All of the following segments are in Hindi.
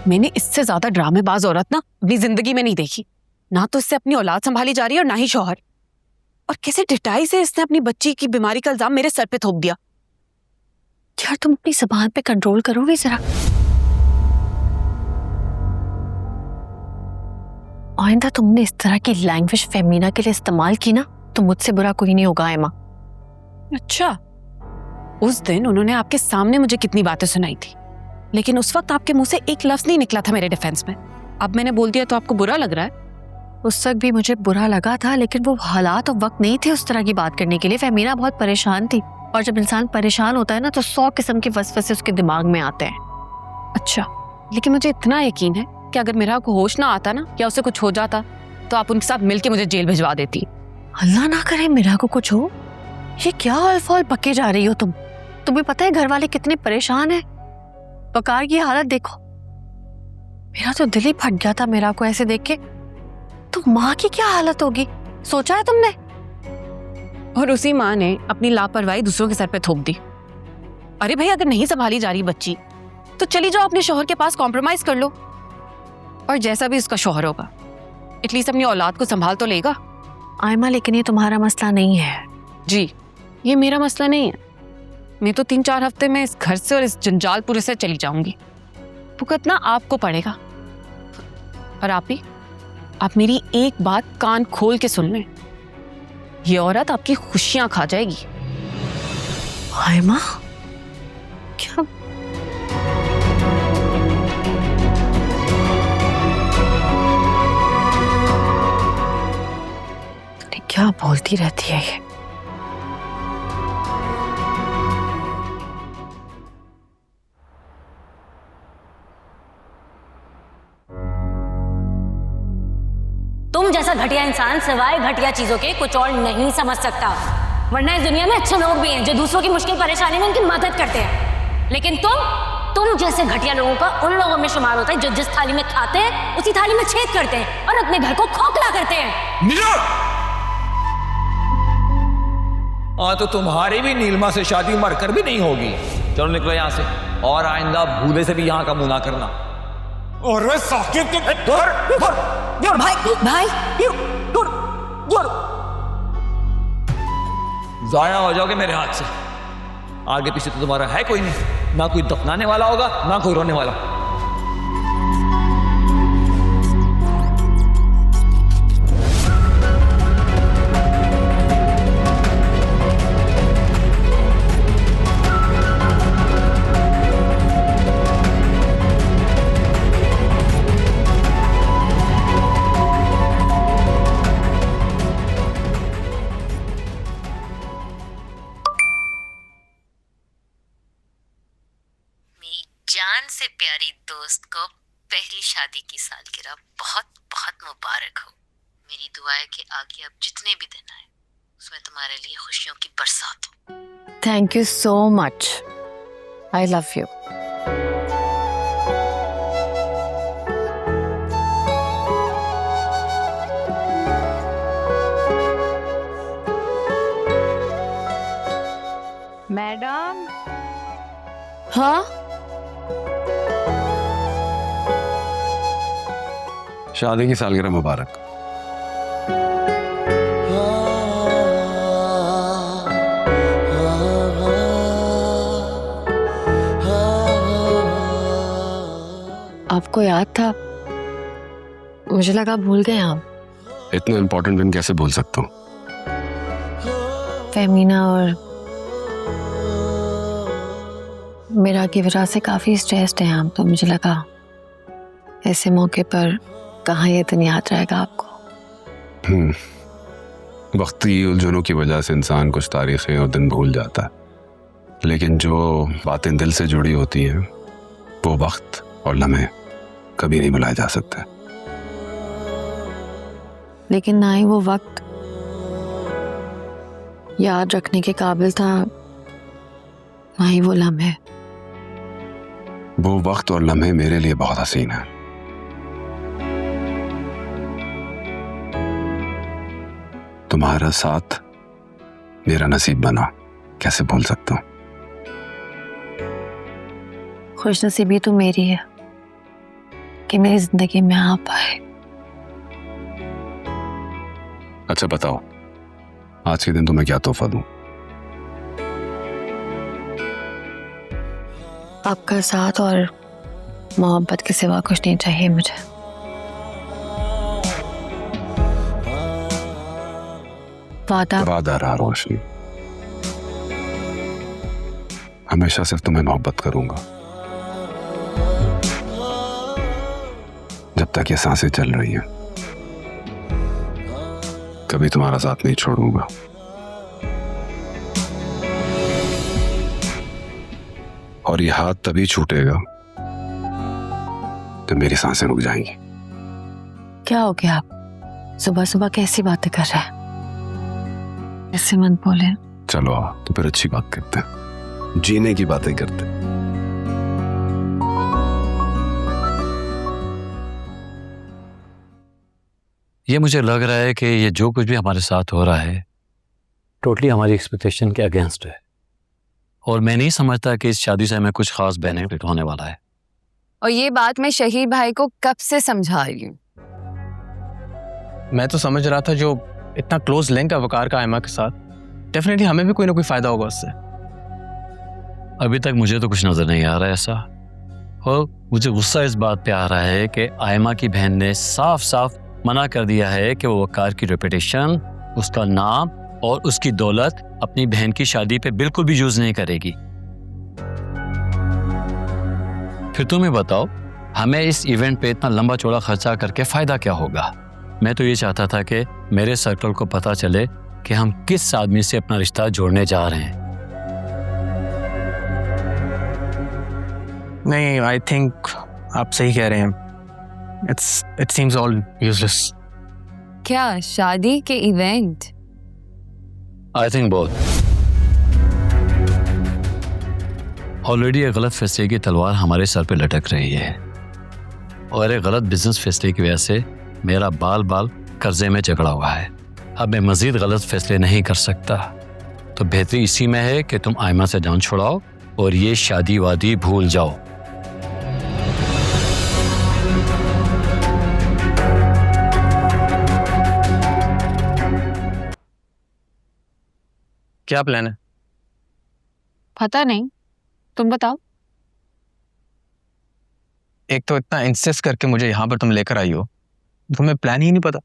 मैंने इससे ज्यादा ड्रामेबाज औरत ना अपनी जिंदगी में नहीं देखी। ना तो इससे अपनी औलाद संभाली जा रही है और ना ही शौहर। और कैसे ढिठाई से इसने अपनी बच्ची की बीमारी का इल्जाम मेरे सर पे थोप दिया। यार तुम अपनी जुबान पे कंट्रोल करोगे जरा? आइंदा तुमने इस तरह की लैंग्वेज फेमिना के लिए इस्तेमाल की ना तो मुझसे बुरा कोई नहीं होगा एमा। अच्छा, उस दिन उन्होंने आपके सामने मुझे कितनी बातें सुनाई थी, लेकिन उस वक्त आपके मुंह से एक लफ्ज नहीं निकला था मेरे डिफेंस में। अब मैंने बोल दिया तो आपको बुरा लग रहा है? उस वक्त भी मुझे बुरा लगा था, लेकिन वो हालात और वक्त नहीं थे उस तरह की बात करने के लिए। फेमिना बहुत परेशान थी, और जब इंसान परेशान होता है ना तो 100 किस्म के वसवसे उसके दिमाग में आते हैं। अच्छा, लेकिन मुझे इतना यकीन है कि अगर मेरा को होश ना आता ना या उसे कुछ हो जाता तो आप उनके साथ मिलके मुझे जेल भिजवा देती। अल्लाह ना करे मेरा को कुछ हो। ये क्या अल्फाल पके जा रही हो तुम? तुम्हें पता है घर वाले कितने परेशान हैं? बकार की हालत देखो। मेरा तो दिल ही फट गया था मेरा को ऐसे देख के। तो माँ की क्या हालत होगी, सोचा है तुमने? और उसी माँ ने अपनी लापरवाही दूसरों के सर पे थोप दी। अरे भाई, अगर नहीं संभाली जा रही बच्ची तो चली जाओ अपने शौहर के पास, कॉम्प्रोमाइज कर लो। और जैसा भी उसका शौहर होगा एटलीस्ट अपनी औलाद को संभाल तो लेगा। आयमा, लेकिन ये तुम्हारा मसला नहीं है। जी, ये मेरा मसला नहीं है। मैं तो 3-4 हफ्ते में इस घर से और इस जंजालपुर से चली जाऊंगी। भुगतना आपको पड़ेगा। और आप मेरी एक बात कान खोल के सुन लें, ये औरत आपकी खुशियां खा जाएगी। आयमा, क्या? क्या बोलती रहती है ये? तुम जैसा घटिया इंसान सिवाय घटिया चीजों के कुछ और नहीं समझ सकता। वरना इस दुनिया में अच्छे लोग भी हैं जो दूसरों की मुश्किल परेशानी में उनकी मदद करते हैं, लेकिन तुम जैसे घटिया लोगों का उन लोगों में शुमार होता है जो जिस थाली में खाते हैं उसी थाली में छेद करते हैं और अपने घर को खोखला करते हैं। हाँ, तो तुम्हारी भी नीलमा से शादी मरकर भी नहीं होगी। चलो निकलो यहाँ से, और आइंदा भूले से भी यहाँ का मुंह ना करना। और साकिब भाई जाया हो जाओगे मेरे हाथ से। आगे पीछे तो तुम्हारा है कोई नहीं, ना कोई दफनाने वाला होगा ना कोई रोने वाला। जान से प्यारी दोस्त को पहली शादी की सालगिरह बहुत बहुत मुबारक हो। मेरी दुआ है कि आगे अब जितने भी दिन आए उसमें तुम्हारे लिए खुशियों की बरसात हो। Thank you so much. I love you. Madam. हाँ, शादी की सालगिरह मुबारक। आपको याद था? मुझे लगा भूल गए आप। इतना इम्पोर्टेंट दिन कैसे भूल सकता हूँ? फेमिना और मेरा की वजह से काफी स्ट्रेस्ड हैं आप, तो मुझे लगा ऐसे मौके पर कहाँ ये दिन याद रहेगा आपको। वक्ती उलझनों की वजह से इंसान कुछ तारीखें और दिन भूल जाता है, लेकिन जो बातें दिल से जुड़ी होती हैं वो वक्त और लम्हे कभी नहीं भुलाए जा सकते। लेकिन ना ही वो वक्त याद रखने के काबिल था, ना ही वो लम्हे। वो वक्त और लम्हे मेरे लिए बहुत हसीन है। तुम्हारा साथ मेरा नसीब बना, कैसे भूल सकता हूँ। खुशनसीबी तो मेरी है कि मेरी जिंदगी में आ पाए। अच्छा बताओ, आज के दिन तुम्हें क्या तोहफा दूं? आपका साथ और मोहब्बत के सिवा कुछ नहीं चाहिए मुझे। वादा रहा रोशनी, हमेशा सिर्फ तुम्हें मोहब्बत करूंगा जब तक ये सांसें चल रही हैं। कभी तुम्हारा साथ नहीं छोड़ूंगा। और ये हाथ तभी छूटेगा जब मेरी सांसें रुक जाएंगी। क्या हो गया, आप सुबह सुबह कैसी बातें कर रहे हैं? ऐसे मत बोले। चलो आओ, तो फिर अच्छी बात करते हैं, जीने की बातें करते हैं। ये मुझे लग रहा है कि ये जो कुछ भी हमारे साथ हो रहा है टोटली हमारी एक्सपेक्टेशन के अगेंस्ट है, और मैं नहीं समझता कि इस शादी से हमें कुछ खास बेनिफिट होने वाला है। और ये बात मैं शहीद भाई को कब से समझा रही हूँ। मैं तो समझ रहा था जो इतना क्लोज लिंक है वकार का आयमा के साथ, डेफिनेटली हमें भी कोई ना कोई फायदा होगा उससे। अभी तक मुझे तो कुछ नजर नहीं आ रहा है ऐसा, और मुझे गुस्सा इस बात पे आ रहा है कि आयमा की बहन ने साफ साफ मना कर दिया है कि वो वकार की रेपुटेशन, उसका नाम और उसकी दौलत अपनी बहन की शादी पे बिल्कुल भी यूज नहीं करेगी। फिर तुम्हें बताओ, हमें इस इवेंट पे इतना लंबा चौड़ा खर्चा करके फायदा क्या होगा? मैं तो ये चाहता था कि मेरे सर्कल को पता चले कि हम किस आदमी से अपना रिश्ता जोड़ने जा रहे हैं। नहीं, आई थिंक आप सही कह रहे हैं। It seems all useless. क्या शादी के event? I think both. Already एक गलत फैसले की तलवार हमारे सर पे लटक रही है, और एक गलत बिजनेस फैसले की वजह से मेरा बाल बाल कर्जे में जकड़ा हुआ है। अब मैं मजीद गलत फैसले नहीं कर सकता, तो बेहतरी इसी में है कि तुम आयमा से जान छुड़ाओ और ये शादी वादी भूल जाओ। क्या प्लान है? पता नहीं, तुम बताओ। एक तो इतना इंसिस्ट करके मुझे यहाँ पर तुम लेकर आई हो, तुम्हें प्लान ही नहीं पता।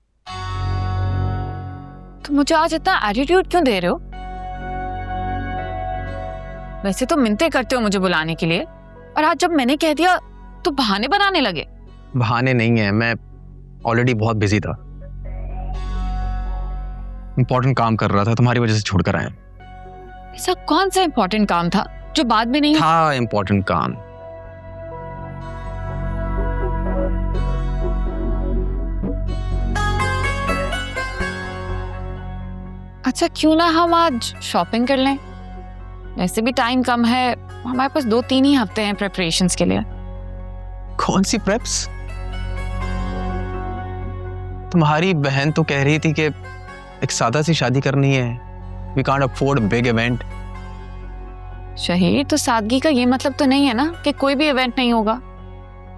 तुम मुझे आज इतना एटीट्यूड क्यों दे रहे हो? वैसे तो मिन्नतें करते हो मुझे बुलाने के लिए, और आज जब मैंने कह दिया तो बहाने बनाने लगे। बहाने नहीं है, मैं ऑलरेडी बहुत बिजी था, इंपॉर्टेंट काम कर रहा था, तुम्हारी वजह से छोड़कर आया। ऐसा कौन सा इंपॉर्टेंट काम था जो बाद में नहीं था? इंपॉर्टेंट काम। अच्छा, क्यों ना हम आज शॉपिंग कर लें? वैसे भी टाइम कम है, हमारे पास 2-3 ही हफ्ते हैं प्रिपरेशंस के लिए। कौन सी प्रेप्स? तुम्हारी बहन तो कह रही थी कि एक सादा सी शादी करनी है, we can't afford big event. शहीद, तो सादगी का ये मतलब तो नहीं है ना कि कोई भी इवेंट नहीं होगा।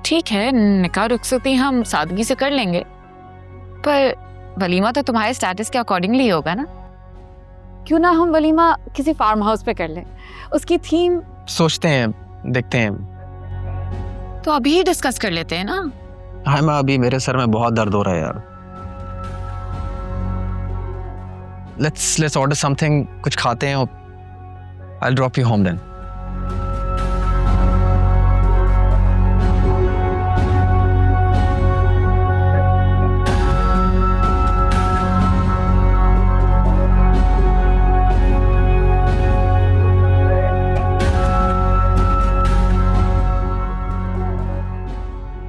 ठीक है, निकाह रुखसती हम सादगी से कर लेंगे, पर वलीमा तो तुम्हारे स्टेटस के अकॉर्डिंगली होगा ना। क्यों ना हम वलीमा किसी फार्म हाउस पे कर लें, उसकी थीम सोचते हैं, देखते हैं। तो अभी ही डिस्कस कर लेते हैं ना। हाँ मैं अभी मेरे सर में बहुत दर्द हो रहा है यार। Let's order something, कुछ खाते हैं और I'll drop you home then.